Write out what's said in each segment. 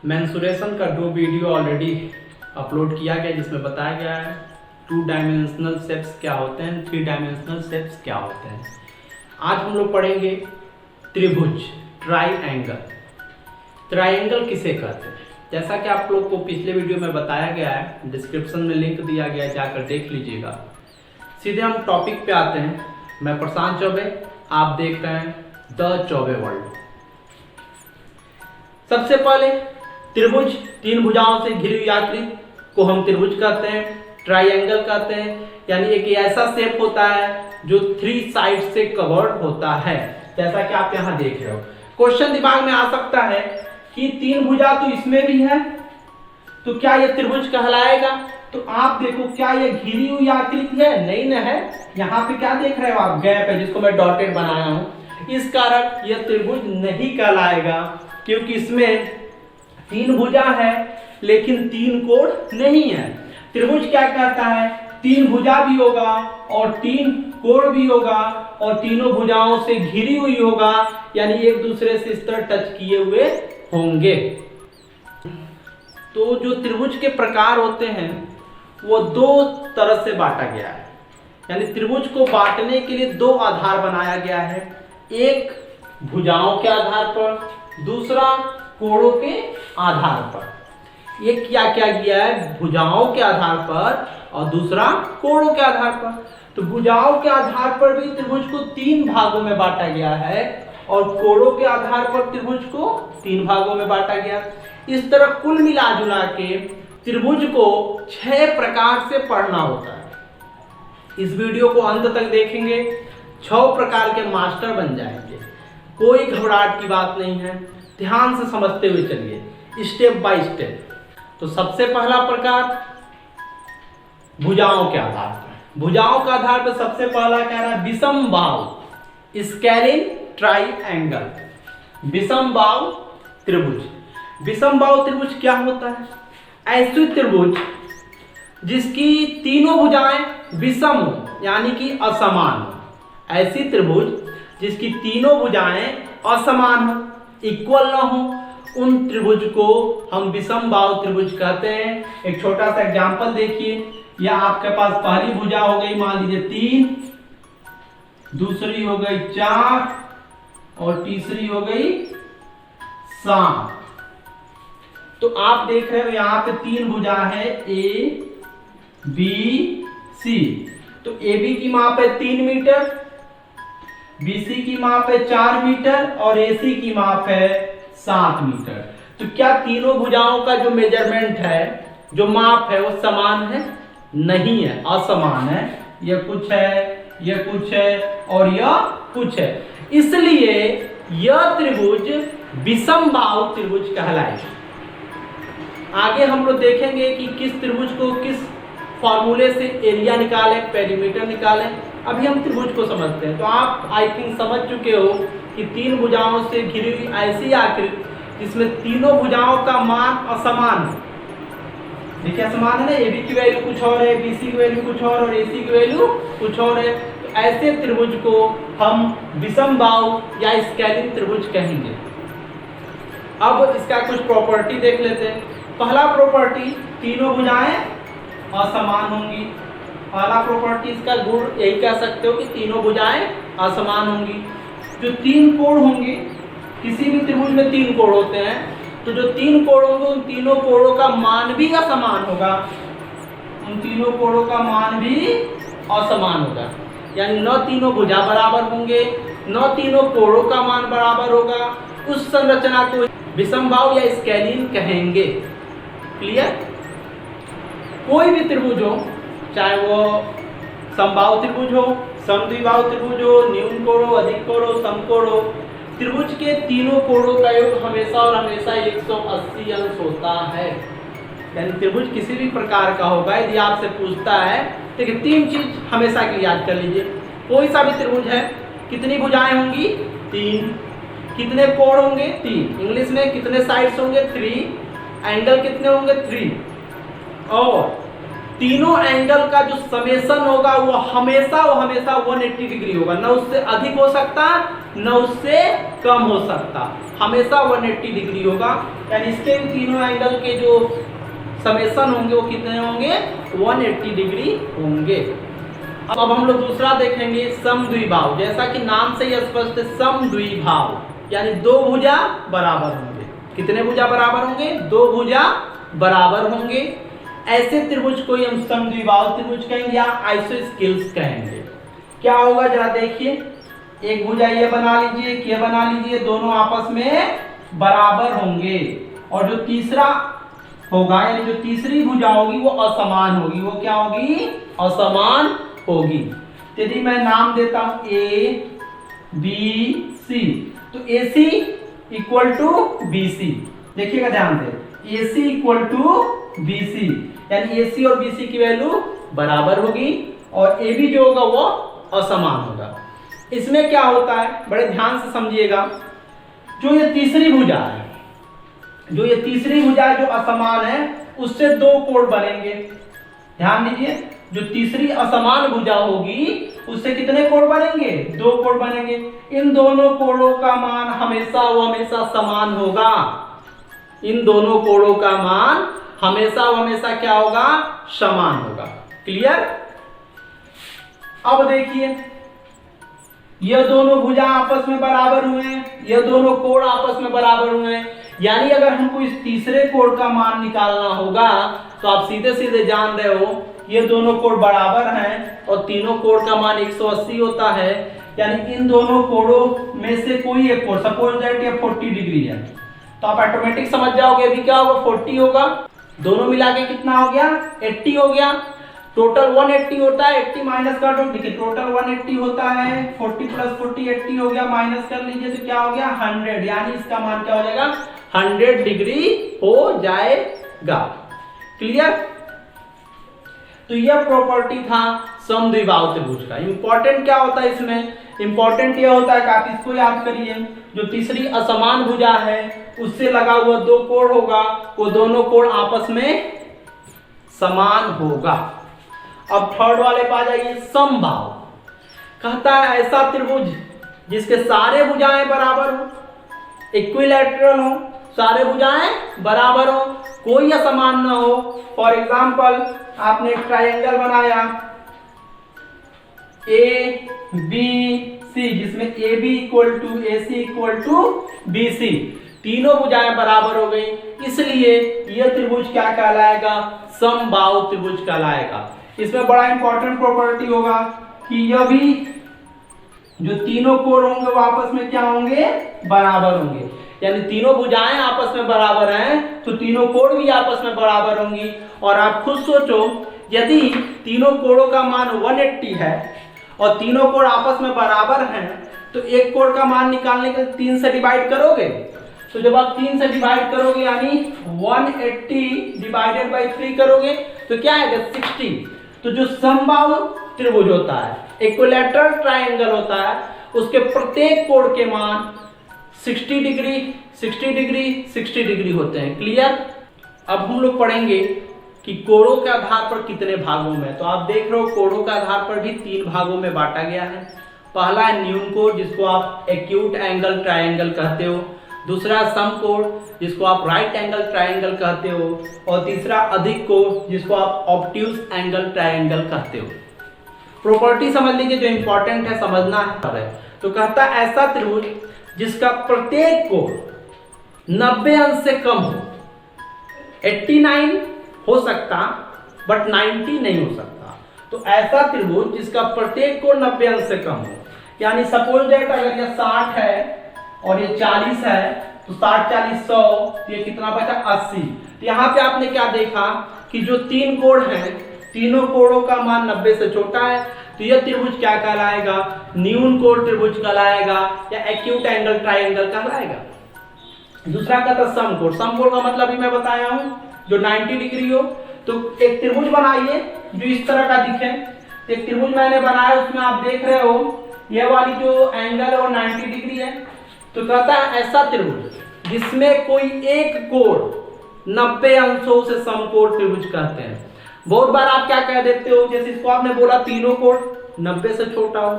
Mensuration का 2 video already upload किया गया जिसमें बताया गया है 2 डायमेंशनल शेप्स क्या होते हैं, 3 डायमेंशनल शेप्स क्या होते हैं। आज हम लोग पढ़ेंगे त्रिभुज, ट्राइएंगल। ट्राइएंगल किसे कहते हैं? जैसा कि आप लोग को पिछले वीडियो में बताया गया है, डिस्क्रिप्शन में लिंक दिया गया है, जाकर देख लीजिएगा। सीधे हम टॉपिक पे आते हैं। मैं प्रशांत चौबे, आप देख रहे हैं द चौबे वर्ल्ड। सबसे पहले त्रिभुज, 3 भुजाओं से घिरी हुई आकृति को हम त्रिभुज कहते हैं, ट्राइएंगल कहते हैं। यानी एक ऐसा शेप होता है जो 3 साइड से कवर्ड होता है, जैसा कि आप यहाँ देख रहे हो। क्वेश्चन दिमाग में आ सकता है कि 3 भुजा तो इसमें भी है, तो क्या यह त्रिभुज कहलाएगा? तो आप देखो, क्या यह घिरी हुई आकृति है? नहीं न है। यहाँ पे क्या देख रहे हो आप? गैप है, जिसको मैं डॉटेड बनाया हूँ। इस कारण यह त्रिभुज नहीं कहलाएगा, क्योंकि इसमें 3 भुजा है लेकिन 3 कोण नहीं है। त्रिभुज क्या कहता है? 3 भुजा भी होगा और 3 कोण भी होगा और तीनों भुजाओं से घिरी हुई होगा, यानी एक दूसरे से इस तरह टच किए हुए होंगे। तो जो त्रिभुज के प्रकार होते हैं वो 2 तरह से बांटा गया है। यानी त्रिभुज को बांटने के लिए 2 आधार बनाया गया है, एक भुजाओं के आधार पर, दूसरा कोणों के आधार पर। ये क्या किया है? भुजाओं के आधार पर और दूसरा कोणों के आधार पर। तो भुजाओं के आधार पर भी त्रिभुज को 3 भागों में बांटा गया है और कोणों के आधार पर त्रिभुज को 3 भागों में बांटा गया। इस तरह कुल मिला जुला के त्रिभुज को 6 प्रकार से पढ़ना होता है। इस वीडियो को अंत तक देखेंगे, 6 प्रकार के मास्टर बन जाएंगे। कोई घबराहट की बात नहीं है, ध्यान से समझते हुए चलिए स्टेप बाय स्टेप। तो सबसे पहला प्रकार भुजाओं के आधार पर। भुजाओं के आधार पर सबसे पहला कह रहा है विषम बाहु, स्केलिन ट्राइएंगल। विषम बाहु त्रिभुज। विषम बाहु त्रिभुज क्या होता है? ऐसी त्रिभुज जिसकी तीनों भुजाएं विषम हो, यानी कि असमान हो। ऐसी त्रिभुज जिसकी तीनों भुजाएं असमान हो, इक्वल ना हो, उन त्रिभुज को हम विषम बाहु त्रिभुज कहते हैं। एक छोटा सा एग्जांपल देखिए। या आपके पास पहली भुजा हो गई, मान लीजिए 3, दूसरी हो गई 4 और तीसरी हो गई 7। तो आप देख रहे हो यहाँ पे 3 भुजा है, ए बी सी। तो ए बी की माप है 3 मीटर, BC की माप है 4 मीटर और AC की माप है 7 मीटर। तो क्या तीनों भुजाओं का जो मेजरमेंट है, जो माप है, वो समान है? नहीं है, असमान है। यह कुछ है, यह कुछ है और यह कुछ है। इसलिए यह त्रिभुज विषम बाहु त्रिभुज कहलाएगी। आगे हम लोग देखेंगे कि किस त्रिभुज को किस फॉर्मूले से एरिया निकालें, पेरीमीटर निकालें। अभी हम त्रिभुज को समझते हैं। तो आप आई थिंक समझ चुके हो कि 3 भुजाओं से घिरी हुई ऐसी आकृति जिसमें तीनों भुजाओं का मान असमान है। देखिए असमान है ना, AB की वैल्यू कुछ और है, BC की वैल्यू कुछ और AC की वैल्यू कुछ और है। तो ऐसे त्रिभुज को हम विषम बाहु या स्केलिन त्रिभुज कहेंगे। अब इसका कुछ प्रॉपर्टी देख लेते हैं। पहला प्रॉपर्टी, तीनों भुजाएं असमान होंगी। पहला प्रॉपर्टी इसका गुण यही कह सकते हो कि तीनों भुजाएं असमान होंगी। जो 3 कोण होंगे, किसी भी त्रिभुज में 3 कोण होते हैं, तो जो 3 कोण होंगे उन तीनों कोणों का मान भी असमान होगा। उन तीनों कोणों का मान भी असमान होगा, यानी न तीनों भुजा बराबर होंगे, न तीनों कोणों का मान बराबर होगा। उस संरचना को विषम बाहु या स्केलिन कहेंगे। क्लियर? कोई भी त्रिभुज हो, चाहे वो समबाहु त्रिभुज हो, समद्विबाहु त्रिभुज हो, न्यून कोण हो, अधिक कोण हो, समकोण हो, त्रिभुज के तीनों कोणों का योग हमेशा और हमेशा 180 अंश होता है। यानी त्रिभुज किसी भी प्रकार का होगा, यदि आपसे पूछता है, देखिए 3 चीज हमेशा के लिए याद कर लीजिए। कोई सा भी त्रिभुज है, कितनी भुजाएं होंगी? 3। कितने कोण होंगे? 3। इंग्लिश में कितने साइड्स होंगे? 3। एंगल कितने होंगे? 3। और तीनों एंगल का जो समेशन होगा वो हमेशा 180 डिग्री होगा, न उससे अधिक हो सकता न उससे कम हो सकता, हमेशा 180 डिग्री होगा। यानी इसके भी तीनों एंगल के जो समेशन होंगे वो कितने होंगे, 180 डिग्री होंगे। अब हम लोग दूसरा देखेंगे समद्विभाव। जैसा कि नाम से ही स्पष्ट है, समद्विभाव यानी दो भुजा बराबर होंगे। कितने भुजा बराबर होंगे, दो भुजा बराबर होंगे। ऐसे त्रिभुज को ही हम समद्विभाव त्रिभुज कहेंगे या आइसोस्केल्स कहेंगे। क्या होगा जरा देखिए, एक भुजा ये बना लीजिए, ये बना लीजिए, दोनों आपस में बराबर होंगे, और जो तीसरा होगा यानी जो तीसरी भुजा होगी वो असमान होगी। वो क्या होगी, असमान होगी। यदि मैं नाम देता हूं ए बी सी, तो ए सी इक्वल टू बी सी, देखिएगा ध्यान से, ए सी इक्वल टू बी सी, यानी ए सी और बी सी की वैल्यू बराबर होगी, और ए बी जो होगा वो असमान होगा। इसमें क्या होता है, बड़े ध्यान से समझिएगा, जो ये तीसरी भुजा है, जो ये तीसरी भुजा जो असमान है उससे दो कोण बनेंगे। ध्यान दीजिए, जो तीसरी असमान भुजा होगी उससे कितने कोण बनेंगे, दो कोण बनेंगे। इन दोनों कोणों का मान हमेशा समान होगा। इन दोनों कोणों का मान हमेशा क्या होगा, समान होगा। क्लियर। अब देखिए, ये दोनों भुजा आपस में बराबर हुए हैं, ये दोनों कोण आपस में बराबर हुए हैं, यानी अगर हमको इस तीसरे कोण का मान निकालना होगा तो आप सीधे सीधे जान रहे हो ये दोनों कोण बराबर हैं और तीनों कोण का मान 180 होता है। यानी इन दोनों कोणों में से कोई एक कोण, सपोज दैट ये 40 डिग्री है, तो आप ऑटोमेटिक समझ जाओगे अभी क्या होगा, 40 होगा। दोनों मिला के कितना हो गया, 80 हो गया। टोटल 180 होता है, 80 माइनस कर दो, देखिए टोटल 180 होता है, 40 प्लस 40 80 हो गया, माइनस कर लीजिए तो क्या हो गया 100, यानी इसका मान क्या हो जाएगा 100 डिग्री हो जाएगा। क्लियर। तो यह प्रॉपर्टी था समद्विबाहु त्रिभुज का। इंपॉर्टेंट क्या होता है इसमें, इंपॉर्टेंट यह होता है कि आप इसको याद करिए, जो तीसरी असमान भुजा है उससे लगा हुआ दो कोण होगा, वो दोनों कोण आपस में समान होगा। अब थर्ड वाले पे आ जाइए, समबाहु। कहता है ऐसा त्रिभुज जिसके सारे भुजाएं बराबर हो, इक्विलैटरल हो, सारे भुजाएं बराबर हो, कोई असमान ना हो। फॉर एग्जाम्पल आपने एक ट्रायंगल बनाया ए बी सी, जिसमें A B equal to A C equal to B C, तीनों भुजाएं बराबर हो गई, इसलिए यह त्रिभुज क्या कहलाएगा, समबाहु त्रिभुज कहलाएगा। इसमें बड़ा इंपॉर्टेंट प्रॉपर्टी होगा कि यह भी जो तीनों कोण होंगे वो आपस में क्या होंगे, बराबर होंगे। यानी तीनों भुजाएं आपस में बराबर हैं तो तीनों कोण भी आपस में बराबर होंगी। और आप खुद सोचो, यदि तीनों कोणों का मान 180 है और तीनों कोण आपस में बराबर हैं तो एक कोण का मान निकालने के लिए 3 से डिवाइड करोगे, तो जब आप 3 से डिवाइड करोगे यानी 180 डिवाइडेड बाई 3 करोगे तो क्या आएगा 60। तो जो समबाहु त्रिभुज होता है, इक्विलैटरल ट्रायंगल होता है, उसके प्रत्येक कोण के मान 60 डिग्री 60 डिग्री 60 डिग्री होते हैं। क्लियर। अब हम लोग पढ़ेंगे कि कोणों के आधार पर कितने भागों में, तो आप देख रहे हो कोणों के आधार पर भी 3 भागों में बांटा गया है। पहला है न्यून कोण जिसको आप एक्यूट एंगल ट्रायंगल कहते हो, दूसरा समकोण जिसको आप राइट एंगल ट्रायंगल कहते हो, और तीसरा अधिक कोण जिसको आप ऑब्ट्यूज एंगल ट्रायंगल कहते हो। प्रॉपर्टी समझ लीजिए जो इंपॉर्टेंट है, समझना है। तो कहता है ऐसा त्रिभुज जिसका प्रत्येक कोण 90 अंश से कम हो, 89 हो सकता बट 90 नहीं हो सकता। तो ऐसा त्रिभुज जिसका प्रत्येक कोण 90 अंश से कम हो, यानी सपोज दैट अगर यह 60 है और ये 40 है तो 60 40 100, तो ये कितना बचा 80। तो यहाँ पे आपने क्या देखा कि जो 3 कोण हैं, तीनों कोणों का मान 90 से छोटा है, तो यह त्रिभुज क्या कहलाएगा, न्यून कोण त्रिभुज कहलाएगा या एक्यूट एंगल ट्रायंगल कहलाएगा। दूसरा कहता है समकोण। समकोण का मतलब भी मैं बताया हूं, जो 90 डिग्री हो। तो एक त्रिभुज बनाइए जो इस तरह का दिखे। एक त्रिभुज मैंने बनाया, उसमें आप देख रहे हो यह वाली जो एंगल है वो 90 डिग्री है। तो कहता है ऐसा त्रिभुज जिसमें कोई एक कोण 90 अंशों से समकोण त्रिभुज कहते हैं। बहुत बार आप क्या कह देते हो, जैसे इसको आपने बोला तीनों कोण 90 से छोटा हो,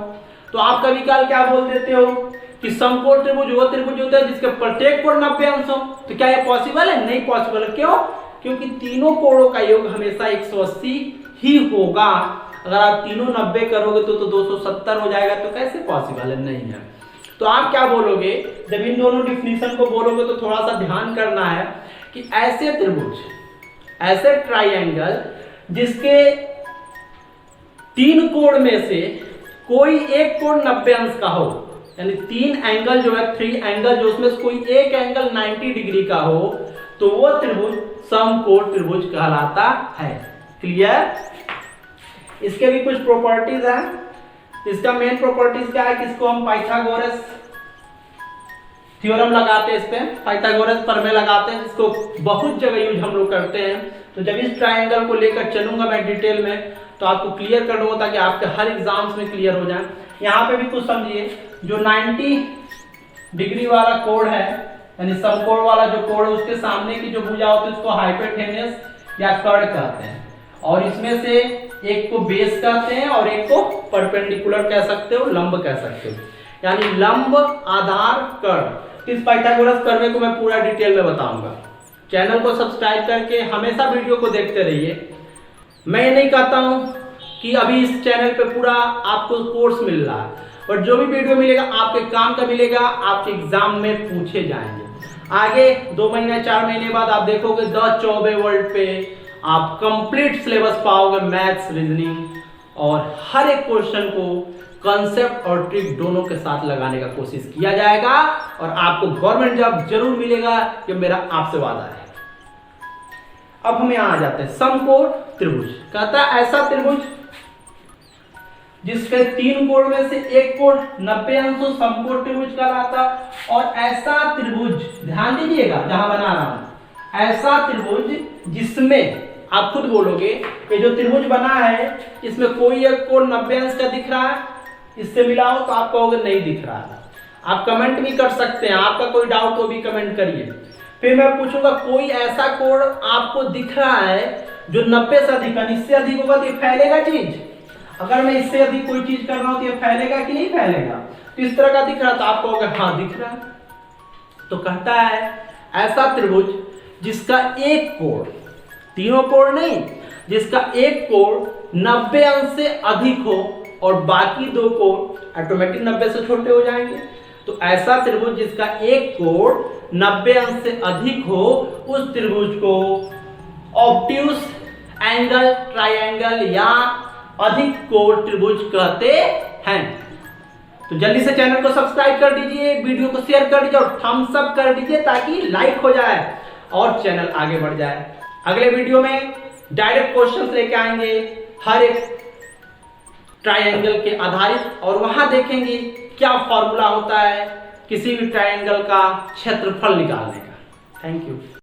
तो आप कभी काल क्या बोल देते हो कि समकोण त्रिभुज वो त्रिभुज होता है जिसके प्रत्येक कोण 90 अंश हो। तो क्या ये पॉसिबल है? नहीं पॉसिबल है। क्यों? क्योंकि तीनों कोणों का योग हमेशा 180 ही होगा। अगर आप तीनों 90 करोगे तो 270 हो जाएगा, तो कैसे पॉसिबल है? नहीं है। तो आप क्या बोलोगे जब इन दोनों डिफिनीशन को बोलोगे, तो थोड़ा सा ध्यान करना है कि ऐसे त्रिभुज, ऐसे ट्राइंगल जिसके 3 कोण में से कोई एक कोण 90 अंश का हो, यानी 3 एंगल जो है, 3 एंगल जो, उसमें से कोई एक एंगल 90 डिग्री का हो, तो वो त्रिभुज समकोण त्रिभुज कहलाता है। क्लियर? इसके भी कुछ प्रॉपर्टीज हैं। इसका मेन प्रॉपर्टीज क्या है कि इसको हम पाइथागोरस थ्योरम लगाते हैं, इस पे पाइथागोरस प्रमेय लगाते हैं, जिसको बहुत जगह यूज हम लोग करते हैं। तो जब इस ट्राइंगल को लेकर चलूंगा मैं डिटेल में, तो आपको क्लियर कर दूंगा ताकि आपके हर एग्जाम्स में क्लियर हो जाए। यहाँ पे भी कुछ समझिए, जो 90 डिग्री वाला कोण है, यानी समकोण वाला जो कोण है, उसके सामने की जो भुजा होती है उसको हाइपोटेन्यूस या कर्ण कहते हैं, और इसमें से एक को बेस कहते हैं और एक को परपेंडिकुलर कह सकते हो, लंब कह सकते हो, यानी लंब आधार कर्ण। इस पाइथागोरस प्रमेय को मैं पूरा डिटेल में बताऊंगा। चैनल को सब्सक्राइब करके हमेशा वीडियो को देखते रहिए। मैं ये नहीं कहता हूं कि अभी इस चैनल पे पूरा आपको कोर्स मिल रहा है, और जो भी वीडियो मिलेगा आपके काम का मिलेगा, आपके एग्जाम में पूछे जाएंगे। आगे 2 महीने 4 महीने बाद आप देखोगे द चौबे वर्ल्ड पे आप कंप्लीट सिलेबस पाओगे, मैथ्स, रीजनिंग, और हर एक क्वेश्चन को कॉन्सेप्ट और ट्रिक दोनों के साथ लगाने का कोशिश किया जाएगा, और आपको गवर्नमेंट जॉब जरूर मिलेगा, ये मेरा आपसे वादा है। अब हम यहां आ जाते हैं। समकोण त्रिभुज कहता है ऐसा त्रिभुज जिसके 3 कोण में से एक कोण 90 अंश समकोण त्रिभुज कहलाता। और ऐसा त्रिभुज, ध्यान दीजिएगा जहां बना रहा हूं, ऐसा त्रिभुज जिसमें आप खुद बोलोगे कि जो त्रिभुज बना है इसमें कोई एक कोण 90 अंश का दिख रहा है, इससे मिलाओ, तो आप कहोगे नहीं दिख रहा है। आप कमेंट भी कर सकते हैं, आपका कोई डाउट हो भी कमेंट करिए। फिर मैं पूछूंगा कोई ऐसा कोण आपको दिख रहा है जो 90 से अधिक है, इससे अधिक होगा तो ये फैलेगा चीज। अगर मैं इससे अधिक कोई चीज कर रहा हूं तो ये फैलेगा कि नहीं फैलेगा? तो इस तरह का दिख रहा, तो आप कहोगे हाँ दिख रहा है। तो कहता है ऐसा त्रिभुज जिसका एक कोण, तीनों कोण नहीं, जिसका एक कोण 90 अंश से अधिक हो और बाकी 2 कोण ऑटोमेटिक 90 से छोटे हो जाएंगे। तो ऐसा त्रिभुज जिसका एक कोण 90 अंश से अधिक हो, उस त्रिभुज को ऑब्ट्यूस एंगल ट्राइंगल या अधिक कोण त्रिभुज कहते हैं। तो जल्दी से चैनल को सब्सक्राइब कर दीजिए, वीडियो को शेयर कर दीजिए और थम्स अप कर दीजिए ताकि लाइक हो जाए और चैनल आगे बढ़ जाए। अगले वीडियो में डायरेक्ट क्वेश्चंस लेके आएंगे हर एक ट्राइंगल के आधारित, और वहां देखेंगे क्या फॉर्मूला होता है किसी भी ट्राइंगल का क्षेत्रफल निकालने का। Thank you.